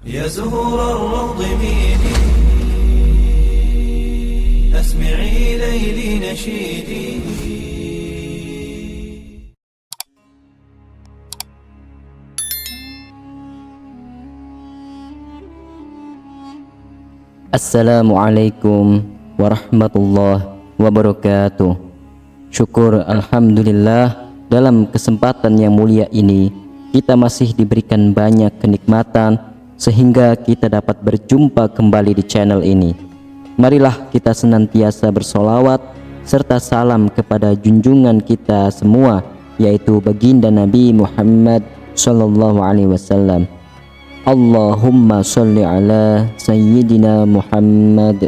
يا زهور الروض ميدي أسمعي ليلي نشيدي. Assalamualaikum warahmatullahi wabarakatuh. Syukur alhamdulillah, dalam kesempatan yang mulia ini kita masih diberikan banyak kenikmatan sehingga kita dapat berjumpa kembali di channel ini. Marilah kita senantiasa bersolawat serta salam kepada junjungan kita semua, yaitu baginda Nabi Muhammad sallallahu alaihi wasallam. Allahumma sholli ala sayyidina Muhammad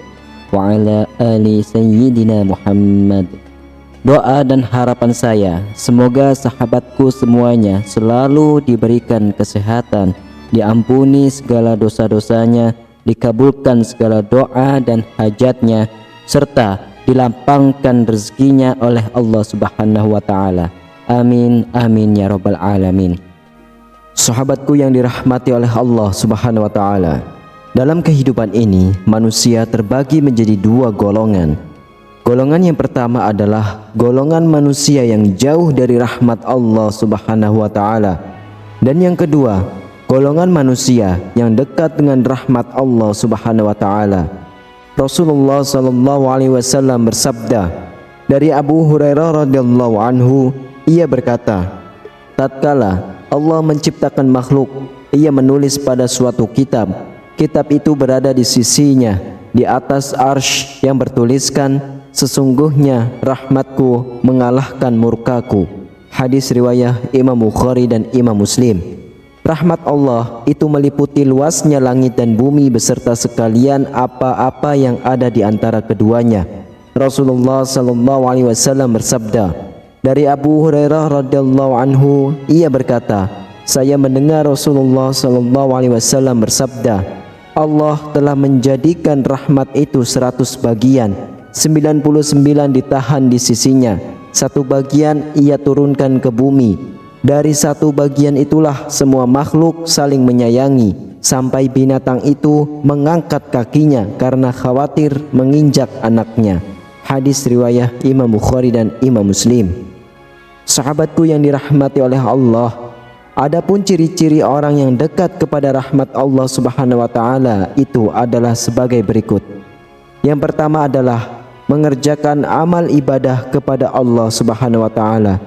wa ala ali sayyidina Muhammad. Doa dan harapan saya, semoga sahabatku semuanya selalu diberikan kesehatan, diampuni segala dosa-dosanya, dikabulkan segala doa dan hajatnya, serta dilapangkan rezekinya oleh Allah Subhanahu wa ta'ala. Amin, amin ya rabbal alamin. Sahabatku yang dirahmati oleh Allah Subhanahu wa ta'ala, dalam kehidupan ini manusia terbagi menjadi dua golongan. Golongan yang pertama adalah golongan manusia yang jauh dari rahmat Allah Subhanahu wa ta'ala, dan yang kedua, golongan manusia yang dekat dengan rahmat Allah Subhanahu wa ta'ala. Rasulullah sallallahu alaihi wasallam bersabda dari Abu Hurairah radhiyallahu anhu, ia berkata, tatkala Allah menciptakan makhluk, ia menulis pada suatu kitab. Kitab itu berada di sisinya, di atas arsy, yang bertuliskan, sesungguhnya rahmatku mengalahkan murkaku. Hadis riwayat Imam Bukhari dan Imam Muslim. Rahmat Allah itu meliputi luasnya langit dan bumi beserta sekalian apa-apa yang ada di antara keduanya. Rasulullah sallallahu alaihi wasallam bersabda dari Abu Hurairah radhiyallahu anhu, ia berkata, saya mendengar Rasulullah sallallahu alaihi wasallam bersabda, Allah telah menjadikan rahmat itu 100 bagian, 99 ditahan di sisinya, 1 bagian ia turunkan ke bumi. Dari 1 bagian itulah semua makhluk saling menyayangi, sampai binatang itu mengangkat kakinya karena khawatir menginjak anaknya. Hadis riwayat Imam Bukhari dan Imam Muslim. Sahabatku yang dirahmati oleh Allah, adapun ciri-ciri orang yang dekat kepada rahmat Allah Subhanahu wa ta'ala itu adalah sebagai berikut. Yang pertama adalah mengerjakan amal ibadah kepada Allah Subhanahu wa ta'ala,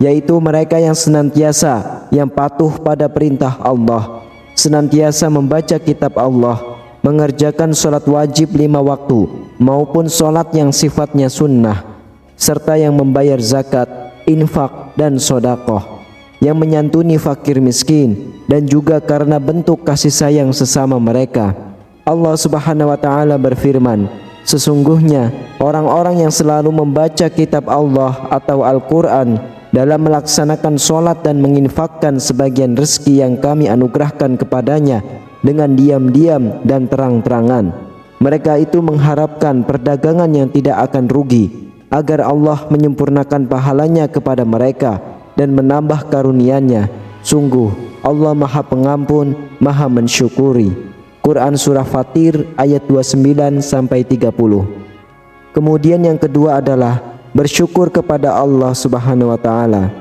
yaitu mereka yang senantiasa yang patuh pada perintah Allah, senantiasa membaca kitab Allah, mengerjakan sholat wajib 5 waktu maupun sholat yang sifatnya sunnah, serta yang membayar zakat, infak dan sodakoh, yang menyantuni fakir miskin, dan juga karena bentuk kasih sayang sesama mereka. Allah Subhanahu wa ta'ala berfirman, sesungguhnya orang-orang yang selalu membaca kitab Allah atau Al-Quran dalam melaksanakan sholat dan menginfakkan sebagian rezeki yang kami anugerahkan kepadanya dengan diam-diam dan terang-terangan, mereka itu mengharapkan perdagangan yang tidak akan rugi, agar Allah menyempurnakan pahalanya kepada mereka dan menambah karunia-Nya. Sungguh Allah Maha Pengampun, Maha Mensyukuri. Quran Surah Fatir ayat 29-30. Kemudian yang kedua adalah bersyukur kepada Allah Subhanahu wa ta'ala,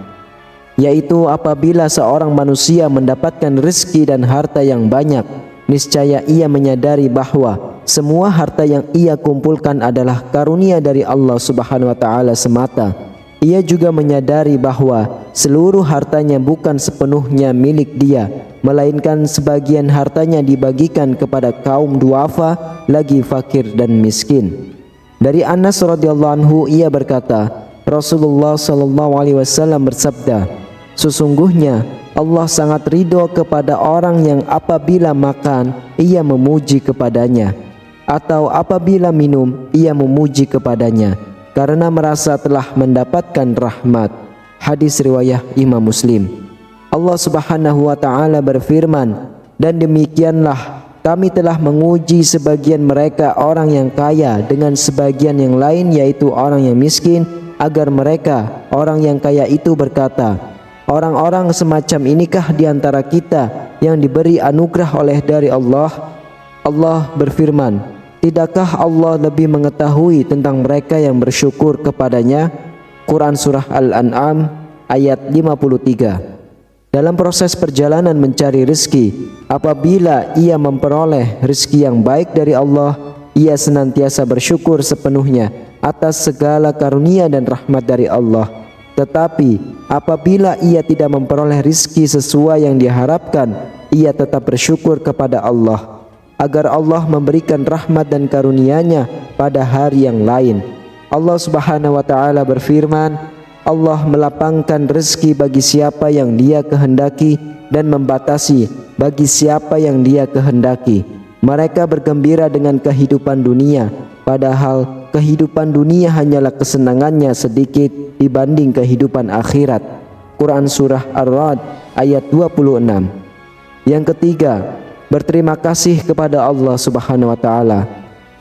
yaitu apabila seorang manusia mendapatkan rezeki dan harta yang banyak, niscaya ia menyadari bahwa semua harta yang ia kumpulkan adalah karunia dari Allah Subhanahu wa ta'ala semata. Ia juga menyadari bahwa seluruh hartanya bukan sepenuhnya milik dia, melainkan sebagian hartanya dibagikan kepada kaum duafa, lagi fakir dan miskin. Dari Anas radhiyallahu anhu, ia berkata, Rasulullah sallallahu alaihi wasallam bersabda, sesungguhnya Allah sangat ridho kepada orang yang apabila makan ia memuji kepadanya, atau apabila minum ia memuji kepadanya, karena merasa telah mendapatkan rahmat. Hadis riwayat Imam Muslim. Allah Subhanahu wa ta'ala berfirman, dan demikianlah kami telah menguji sebagian mereka orang yang kaya dengan sebagian yang lain, yaitu orang yang miskin, agar mereka orang yang kaya itu berkata, orang-orang semacam inikah di antara kita yang diberi anugerah oleh dari Allah. Allah berfirman, tidakkah Allah lebih mengetahui tentang mereka yang bersyukur kepadanya? Quran Surah Al-An'am ayat 53. Dalam proses perjalanan mencari rezeki, apabila ia memperoleh rezeki yang baik dari Allah, ia senantiasa bersyukur sepenuhnya atas segala karunia dan rahmat dari Allah. Tetapi apabila ia tidak memperoleh rezeki sesuai yang diharapkan, ia tetap bersyukur kepada Allah, agar Allah memberikan rahmat dan karunia-Nya pada hari yang lain. Allah Subhanahu wa taala berfirman, Allah melapangkan rezeki bagi siapa yang Dia kehendaki dan membatasi bagi siapa yang Dia kehendaki. Mereka bergembira dengan kehidupan dunia, padahal kehidupan dunia hanyalah kesenangannya sedikit dibanding kehidupan akhirat. Quran Surah Ar-Ra'd ayat 26. Yang ketiga, berterima kasih kepada Allah Subhanahu wa taala,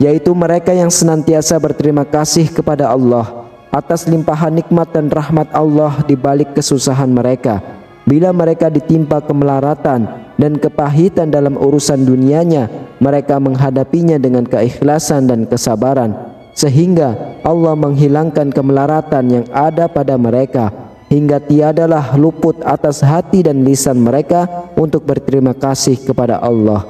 yaitu mereka yang senantiasa berterima kasih kepada Allah atas limpahan nikmat dan rahmat Allah di balik kesusahan mereka. Bila mereka ditimpa kemelaratan dan kepahitan dalam urusan dunianya, mereka menghadapinya dengan keikhlasan dan kesabaran, sehingga Allah menghilangkan kemelaratan yang ada pada mereka, hingga tiadalah luput atas hati dan lisan mereka untuk berterima kasih kepada Allah.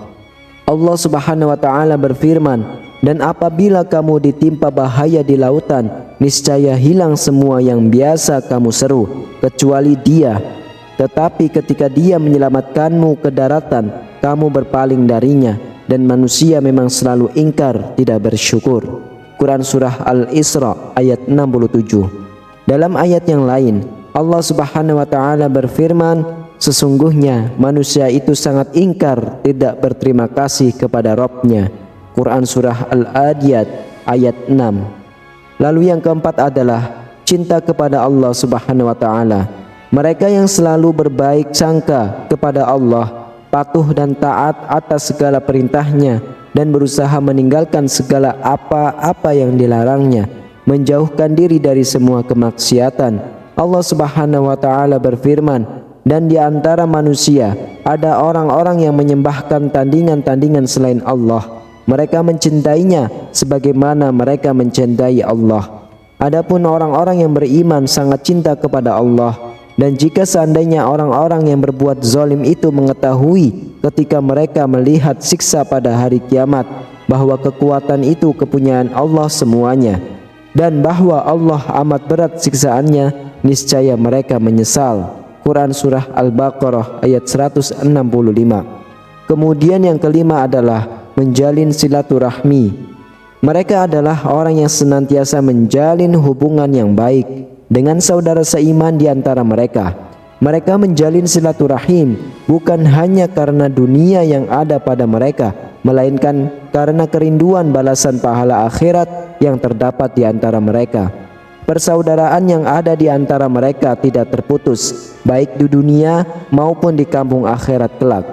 Allah Subhanahu wa taala berfirman, dan apabila kamu ditimpa bahaya di lautan, niscaya hilang semua yang biasa kamu seru, kecuali Dia. Tetapi ketika Dia menyelamatkanmu ke daratan, kamu berpaling darinya, dan manusia memang selalu ingkar, tidak bersyukur. Quran Surah Al-Isra ayat 67. Dalam ayat yang lain, Allah Subhanahu wa taala berfirman, sesungguhnya manusia itu sangat ingkar, tidak berterima kasih kepada Rabb-Nya. Quran Surah Al-Adiyat ayat 6. Lalu yang keempat adalah cinta kepada Allah Subhanahu wa taala. Mereka yang selalu berbaik sangka kepada Allah, patuh dan taat atas segala perintahnya, dan berusaha meninggalkan segala apa-apa yang dilarangnya, menjauhkan diri dari semua kemaksiatan. Allah Subhanahu wa taala berfirman, dan di antara manusia ada orang-orang yang menyembahkan tandingan-tandingan selain Allah. Mereka mencintainya sebagaimana mereka mencintai Allah. Adapun orang-orang yang beriman sangat cinta kepada Allah, dan jika seandainya orang-orang yang berbuat zalim itu mengetahui ketika mereka melihat siksa pada hari kiamat bahwa kekuatan itu kepunyaan Allah semuanya, dan bahwa Allah amat berat siksaannya, niscaya mereka menyesal. Quran Surah Al-Baqarah ayat 165. Kemudian yang kelima adalah menjalin silaturahmi. Mereka adalah orang yang senantiasa menjalin hubungan yang baik dengan saudara seiman di antara mereka. Mereka menjalin silaturahim bukan hanya karena dunia yang ada pada mereka, melainkan karena kerinduan balasan pahala akhirat yang terdapat di antara mereka. Persaudaraan yang ada di antara mereka tidak terputus, baik di dunia maupun di kampung akhirat kelak.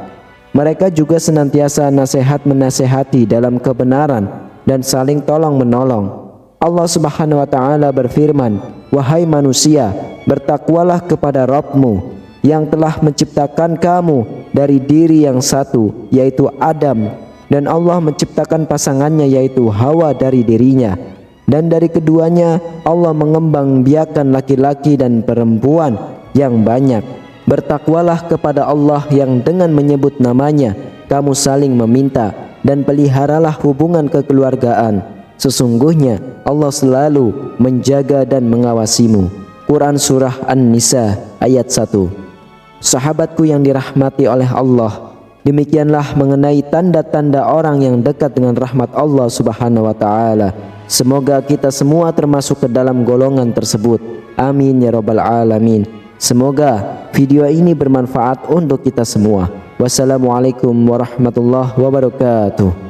Mereka juga senantiasa nasihat-menasihati dalam kebenaran dan saling tolong-menolong. Allah Subhanahu wa taala berfirman, wahai manusia, bertakwalah kepada Rabb-Mu yang telah menciptakan kamu dari diri yang satu, yaitu Adam, dan Allah menciptakan pasangannya yaitu Hawa dari dirinya, dan dari keduanya Allah mengembangbiakan laki-laki dan perempuan yang banyak. Bertakwalah kepada Allah yang dengan menyebut namanya kamu saling meminta, dan peliharalah hubungan kekeluargaan. Sesungguhnya Allah selalu menjaga dan mengawasimu. Quran Surah An-Nisa ayat 1. Sahabatku yang dirahmati oleh Allah, demikianlah mengenai tanda-tanda orang yang dekat dengan rahmat Allah Subhanahu wa taala. Semoga kita semua termasuk ke dalam golongan tersebut. Amin ya rabbal alamin. Semoga video ini bermanfaat untuk kita semua. Wassalamualaikum warahmatullahi wabarakatuh.